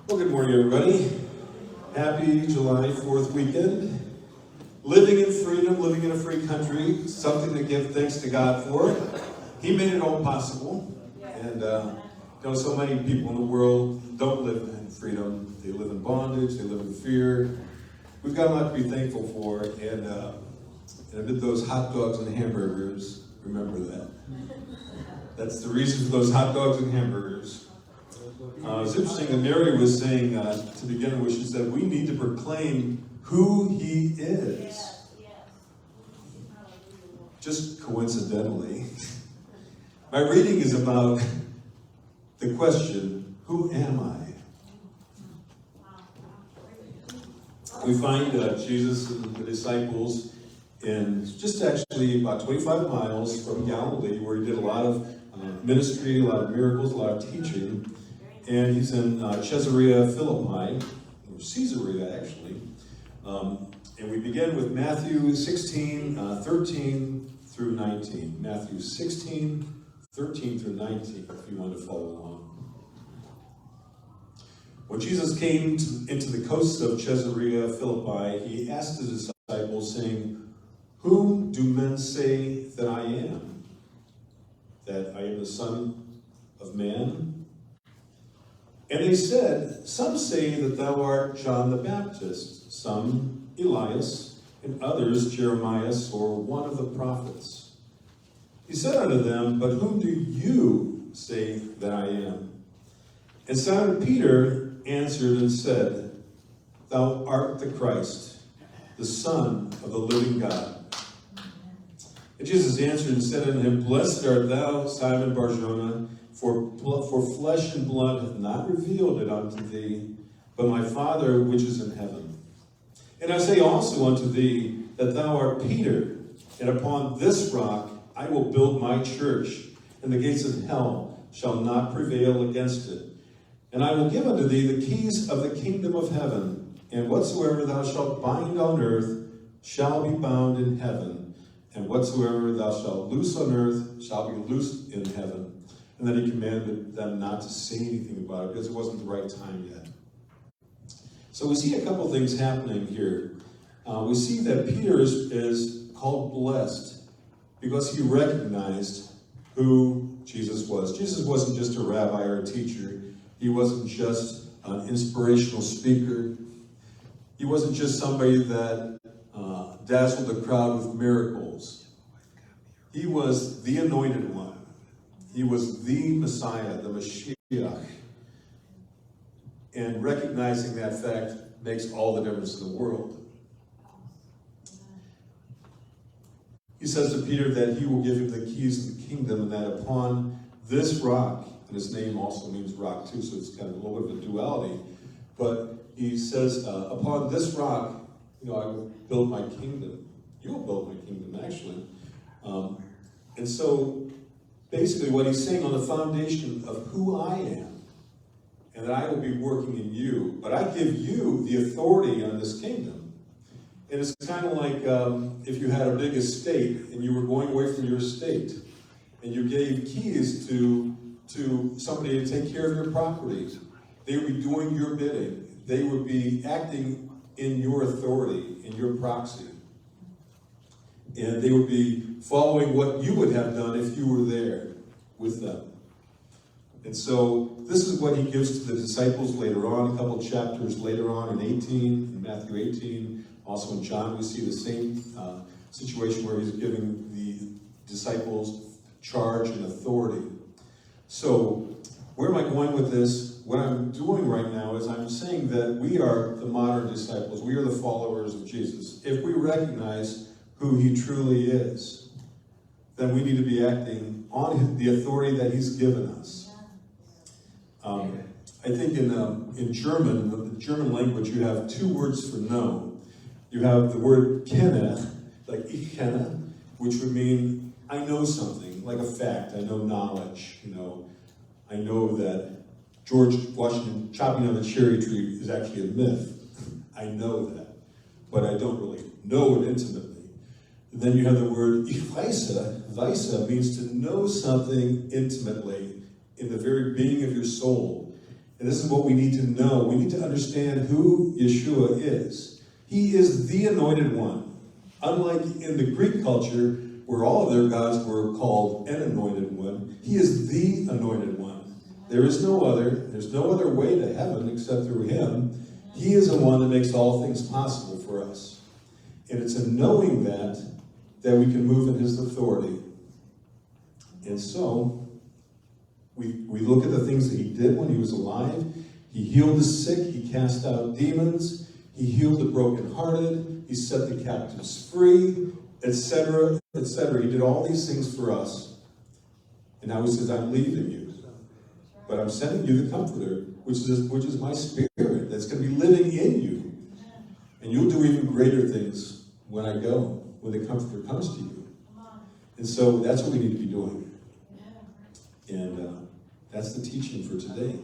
Well, good morning, everybody. Happy July 4th weekend. Living in freedom, living in a free country, something to give thanks to God for. He made it all possible. And so many people in the world don't live in freedom. They live in bondage, they live in fear. We've got a lot to be thankful for. And amid those hot dogs and hamburgers, remember that. That's the reason for those hot dogs and hamburgers. It's interesting that Mary was saying to begin with, she said, we need to proclaim who he is. Just coincidentally, my reading is about the question, who am I? We find Jesus and the disciples in just actually about 25 miles from Galilee, where he did a lot of ministry, a lot of miracles, a lot of teaching. And he's in Caesarea Philippi, or Caesarea actually. And we begin with Matthew 16, 13 through 19. Matthew 16, 13 through 19, if you want to follow along. When Jesus came into the coast of Caesarea Philippi, he asked his disciples, saying, whom do men say that I am? That I am the Son of Man? And they said, some say that thou art John the Baptist, some Elias, and others Jeremiah or one of the prophets. He said unto them, but whom do you say that I am? And Simon Peter answered and said, thou art the Christ, the Son of the living God. And Jesus answered and said unto him, blessed art thou, Simon Bar-Jonah, for flesh and blood hath not revealed it unto thee, but my Father which is in heaven. And I say also unto thee, that thou art Peter, and upon this rock I will build my church, and the gates of hell shall not prevail against it. And I will give unto thee the keys of the kingdom of heaven, and whatsoever thou shalt bind on earth shall be bound in heaven, and whatsoever thou shalt loose on earth shall be loosed in heaven. And then he commanded them not to say anything about it because it wasn't the right time yet. So we see a couple things happening here. We see that Peter is called blessed because he recognized who Jesus was. Jesus wasn't just a rabbi or a teacher. He wasn't just an inspirational speaker. He wasn't just somebody that dazzled the crowd with miracles. He was the anointed one. He was the Messiah, the Mashiach. And recognizing that fact makes all the difference in the world. He says to Peter that he will give him the keys of the kingdom, and that upon this rock, and his name also means rock too, so it's kind of a little bit of a duality, but he says, upon this rock, I will build my kingdom. You will build my kingdom, actually. And so, basically what he's saying, on the foundation of who I am, and that I will be working in you, but I give you the authority on this kingdom. And it's kind of like if you had a big estate and you were going away from your estate, and you gave keys to somebody to take care of your property. They would be doing your bidding. They would be acting in your authority, in your proxy. And they would be following what you would have done if you were there with them. And so this is what he gives to the disciples later on, a couple chapters later on in Matthew 18. Also in John, we see the same situation where he's giving the disciples charge and authority. So where am I going with this? What I'm doing right now is I'm saying that we are the modern disciples. We are the followers of Jesus. If we recognize who he truly is, then we need to be acting on the authority that he's given us. I think in German, the German language, you have two words for know. You have the word kenne, like ich kenne, which would mean I know something, like a fact. I know knowledge. I know that George Washington chopping on the cherry tree is actually a myth. I know that, but I don't really know it intimately. And then you have the word ich weiß. Weisse means to know something intimately in the very being of your soul. And this is what we need to know. We need to understand who Yeshua is. He is the anointed one. Unlike in the Greek culture, where all of their gods were called an anointed one, he is the anointed one. There is no other. There's no other way to heaven except through him. He is the one that makes all things possible for us. And it's in knowing that we can move in his authority. And so, we look at the things that he did when he was alive. He healed the sick. He cast out demons. He healed the brokenhearted. He set the captives free, etc., etc. He did all these things for us. And now he says, I'm leaving you. But I'm sending you the Comforter, which is my Spirit, that's going to be living in you. And you'll do even greater things when I go, when the Comforter comes to you. And so that's what we need to be doing. And that's the teaching for today.